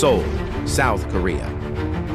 Seoul, South Korea.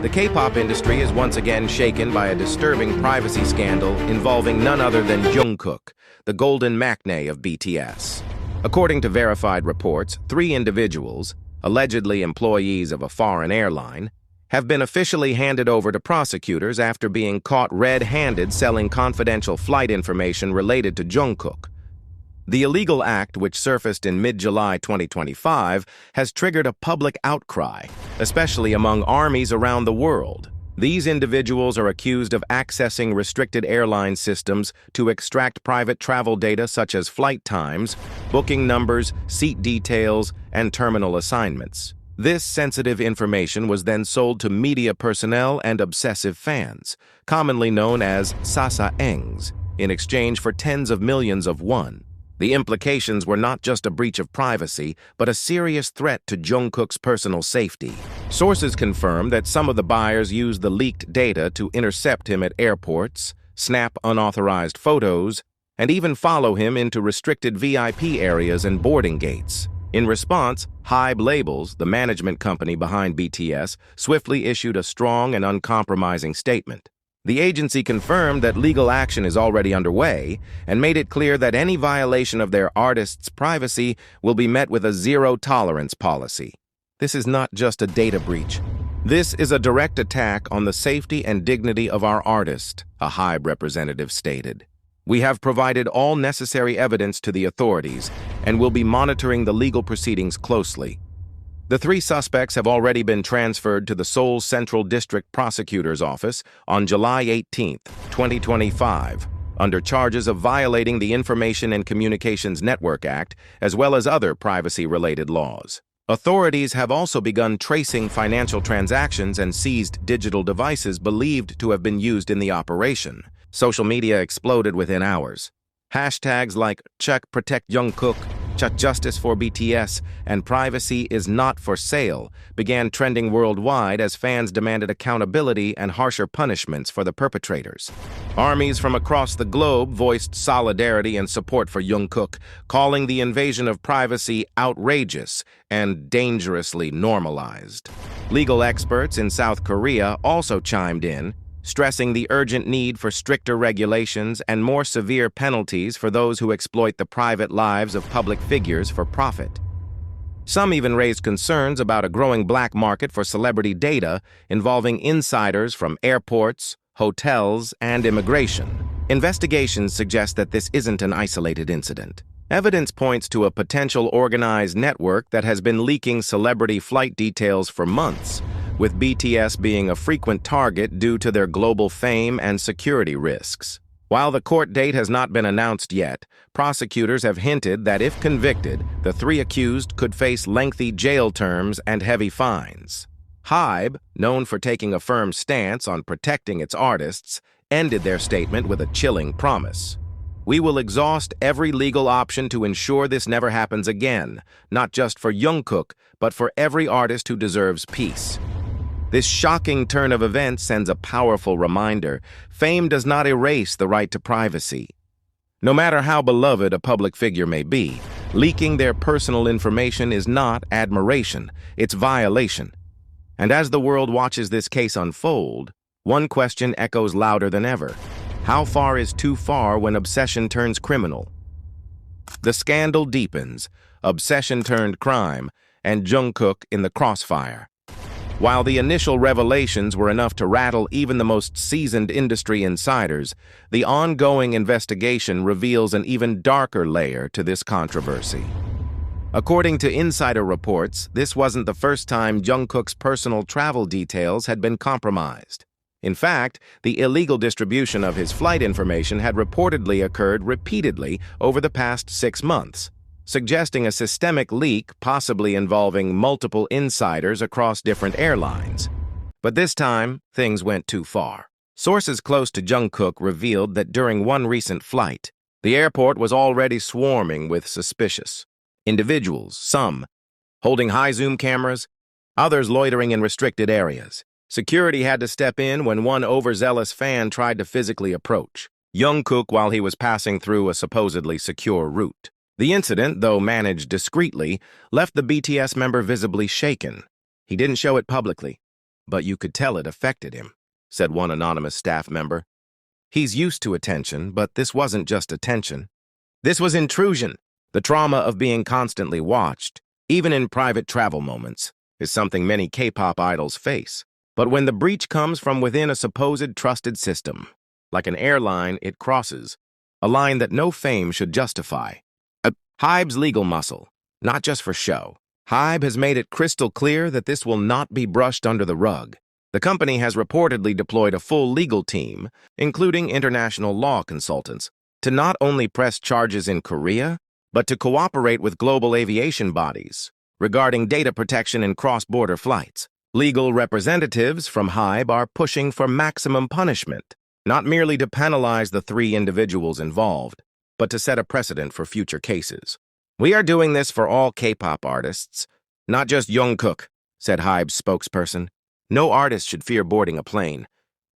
The K-pop industry is once again shaken by a disturbing privacy scandal involving none other than Jungkook, the golden maknae of BTS. According to verified reports, 3 individuals, allegedly employees of a foreign airline, have been officially handed over to prosecutors after being caught red-handed selling confidential flight information related to Jungkook. The illegal act, which surfaced in mid-July 2025, has triggered a public outcry, especially among armies around the world. These individuals are accused of accessing restricted airline systems to extract private travel data such as flight times, booking numbers, seat details, and terminal assignments. This sensitive information was then sold to media personnel and obsessive fans, commonly known as sasaengs, in exchange for tens of millions of won. The implications were not just a breach of privacy, but a serious threat to Jungkook's personal safety. Sources confirm that some of the buyers used the leaked data to intercept him at airports, snap unauthorized photos, and even follow him into restricted VIP areas and boarding gates. In response, HYBE Labels, the management company behind BTS, swiftly issued a strong and uncompromising statement. The agency confirmed that legal action is already underway and made it clear that any violation of their artists' privacy will be met with a zero-tolerance policy. This is not just a data breach. This is a direct attack on the safety and dignity of our artist, a HYBE representative stated. We have provided all necessary evidence to the authorities and will be monitoring the legal proceedings closely. The 3 suspects have already been transferred to the Seoul Central District Prosecutor's Office on July 18, 2025, under charges of violating the Information and Communications Network Act, as well as other privacy-related laws. Authorities have also begun tracing financial transactions and seized digital devices believed to have been used in the operation. Social media exploded within hours. Hashtags like Check Protect Jungkook, Check Justice for BTS, and Privacy is Not for Sale began trending worldwide as fans demanded accountability and harsher punishments for the perpetrators. Armies from across the globe voiced solidarity and support for Jungkook, calling the invasion of privacy outrageous and dangerously normalized. Legal experts in South Korea also chimed in, stressing the urgent need for stricter regulations and more severe penalties for those who exploit the private lives of public figures for profit. Some even raised concerns about a growing black market for celebrity data involving insiders from airports, hotels, and immigration. Investigations suggest that this isn't an isolated incident. Evidence points to a potential organized network that has been leaking celebrity flight details for months, with BTS being a frequent target due to their global fame and security risks. While the court date has not been announced yet, prosecutors have hinted that if convicted, the 3 accused could face lengthy jail terms and heavy fines. HYBE, known for taking a firm stance on protecting its artists, ended their statement with a chilling promise. We will exhaust every legal option to ensure this never happens again, not just for Jungkook, but for every artist who deserves peace. This shocking turn of events sends a powerful reminder: fame does not erase the right to privacy. No matter how beloved a public figure may be, leaking their personal information is not admiration, it's violation. And as the world watches this case unfold, one question echoes louder than ever: how far is too far when obsession turns criminal? The scandal deepens, obsession turned crime, and Jungkook in the crossfire. While the initial revelations were enough to rattle even the most seasoned industry insiders, the ongoing investigation reveals an even darker layer to this controversy. According to insider reports, this wasn't the first time Jungkook's personal travel details had been compromised. In fact, the illegal distribution of his flight information had reportedly occurred repeatedly over the past 6 months, suggesting a systemic leak possibly involving multiple insiders across different airlines. But this time, things went too far. Sources close to Jungkook revealed that during one recent flight, the airport was already swarming with suspicious individuals, some holding high-zoom cameras, others loitering in restricted areas. Security had to step in when one overzealous fan tried to physically approach Jungkook while he was passing through a supposedly secure route. The incident, though managed discreetly, left the BTS member visibly shaken. He didn't show it publicly, but you could tell it affected him, said one anonymous staff member. He's used to attention, but this wasn't just attention. This was intrusion. The trauma of being constantly watched, even in private travel moments, is something many K-pop idols face. But when the breach comes from within a supposed trusted system, like an airline, it crosses a line that no fame should justify. HYBE's legal muscle, not just for show. HYBE has made it crystal clear that this will not be brushed under the rug. The company has reportedly deployed a full legal team, including international law consultants, to not only press charges in Korea, but to cooperate with global aviation bodies regarding data protection in cross-border flights. Legal representatives from HYBE are pushing for maximum punishment, not merely to penalize the 3 individuals involved, but to set a precedent for future cases. We are doing this for all K-pop artists, not just Jungkook, said HYBE's spokesperson. No artist should fear boarding a plane.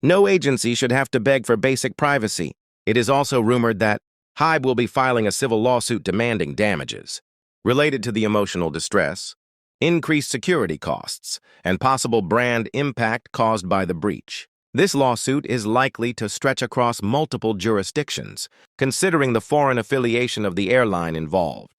No agency should have to beg for basic privacy. It is also rumored that HYBE will be filing a civil lawsuit demanding damages related to the emotional distress, increased security costs, and possible brand impact caused by the breach. This lawsuit is likely to stretch across multiple jurisdictions, considering the foreign affiliation of the airline involved.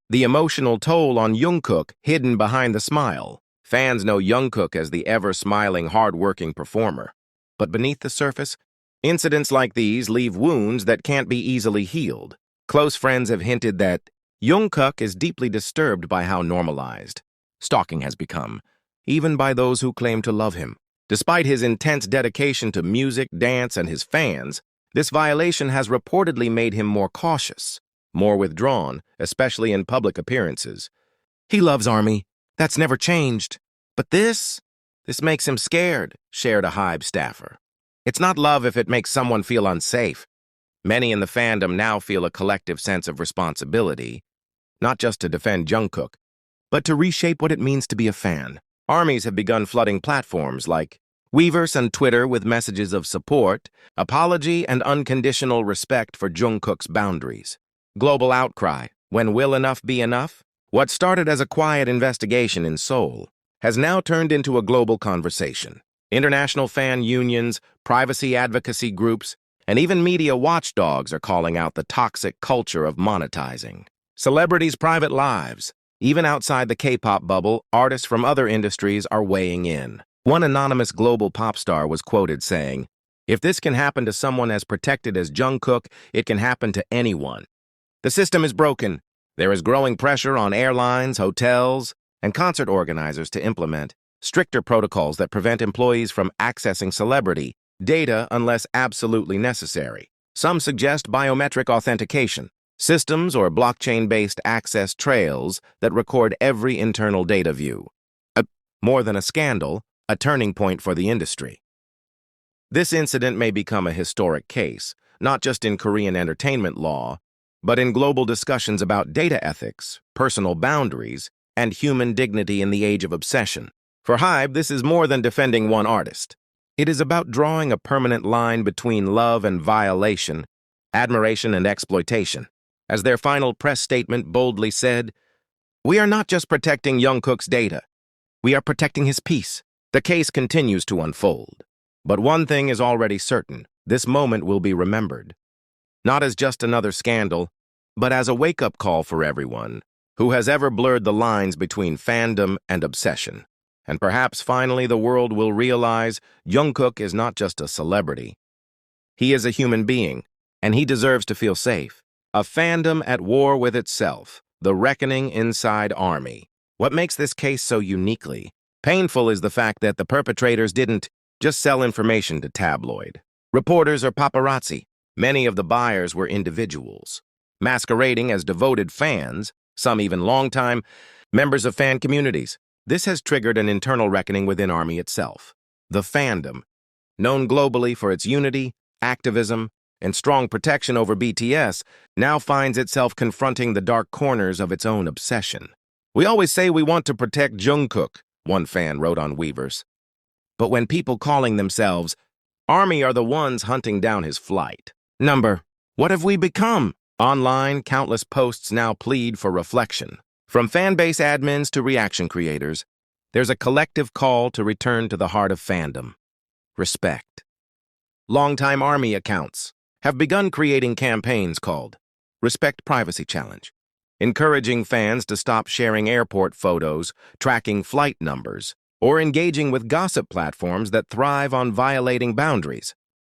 The emotional toll on Jungkook hidden behind the smile. Fans know Jungkook as the ever-smiling, hard-working performer. But beneath the surface, incidents like these leave wounds that can't be easily healed. Close friends have hinted that Jungkook is deeply disturbed by how normalized stalking has become, even by those who claim to love him. Despite his intense dedication to music, dance, and his fans, this violation has reportedly made him more cautious, more withdrawn, especially in public appearances. He loves ARMY. That's never changed. But this makes him scared, shared a HYBE staffer. It's not love if it makes someone feel unsafe. Many in the fandom now feel a collective sense of responsibility, not just to defend Jungkook, but to reshape what it means to be a fan. Armies have begun flooding platforms like Weverse and Twitter with messages of support, apology, and unconditional respect for Jungkook's boundaries. Global outcry. When will enough be enough? What started as a quiet investigation in Seoul has now turned into a global conversation. International fan unions, privacy advocacy groups, and even media watchdogs are calling out the toxic culture of monetizing celebrities' private lives. Even outside the K-pop bubble, artists from other industries are weighing in. One anonymous global pop star was quoted saying, "If this can happen to someone as protected as Jungkook, it can happen to anyone. The system is broken. There is growing pressure on airlines, hotels, and concert organizers to implement stricter protocols that prevent employees from accessing celebrity data unless absolutely necessary. Some suggest biometric authentication, systems or blockchain-based access trails that record every internal data view. More than a scandal, a turning point for the industry. This incident may become a historic case, not just in Korean entertainment law, but in global discussions about data ethics, personal boundaries, and human dignity in the age of obsession. For HYBE, this is more than defending one artist. It is about drawing a permanent line between love and violation, admiration and exploitation. As their final press statement boldly said, "We are not just protecting Jungkook's data. We are protecting his peace." The case continues to unfold. But one thing is already certain: this moment will be remembered. Not as just another scandal, but as a wake-up call for everyone who has ever blurred the lines between fandom and obsession. And perhaps finally the world will realize Jungkook is not just a celebrity. He is a human being, and he deserves to feel safe. A fandom at war with itself, the reckoning inside ARMY. What makes this case so uniquely painful is the fact that the perpetrators didn't just sell information to tabloid reporters or paparazzi. Many of the buyers were individuals, masquerading as devoted fans, some even longtime members of fan communities. This has triggered an internal reckoning within ARMY itself. The fandom, known globally for its unity, activism, and strong protection over BTS, now finds itself confronting the dark corners of its own obsession. "We always say we want to protect Jungkook," one fan wrote on Weverse. "But when people calling themselves ARMY are the ones hunting down his flight. What have we become?" Online, countless posts now plead for reflection. From fanbase admins to reaction creators, There's a collective call to return to the heart of fandom: respect. Longtime Army accounts have begun creating campaigns called Respect Privacy Challenge, encouraging fans to stop sharing airport photos, tracking flight numbers, or engaging with gossip platforms that thrive on violating boundaries.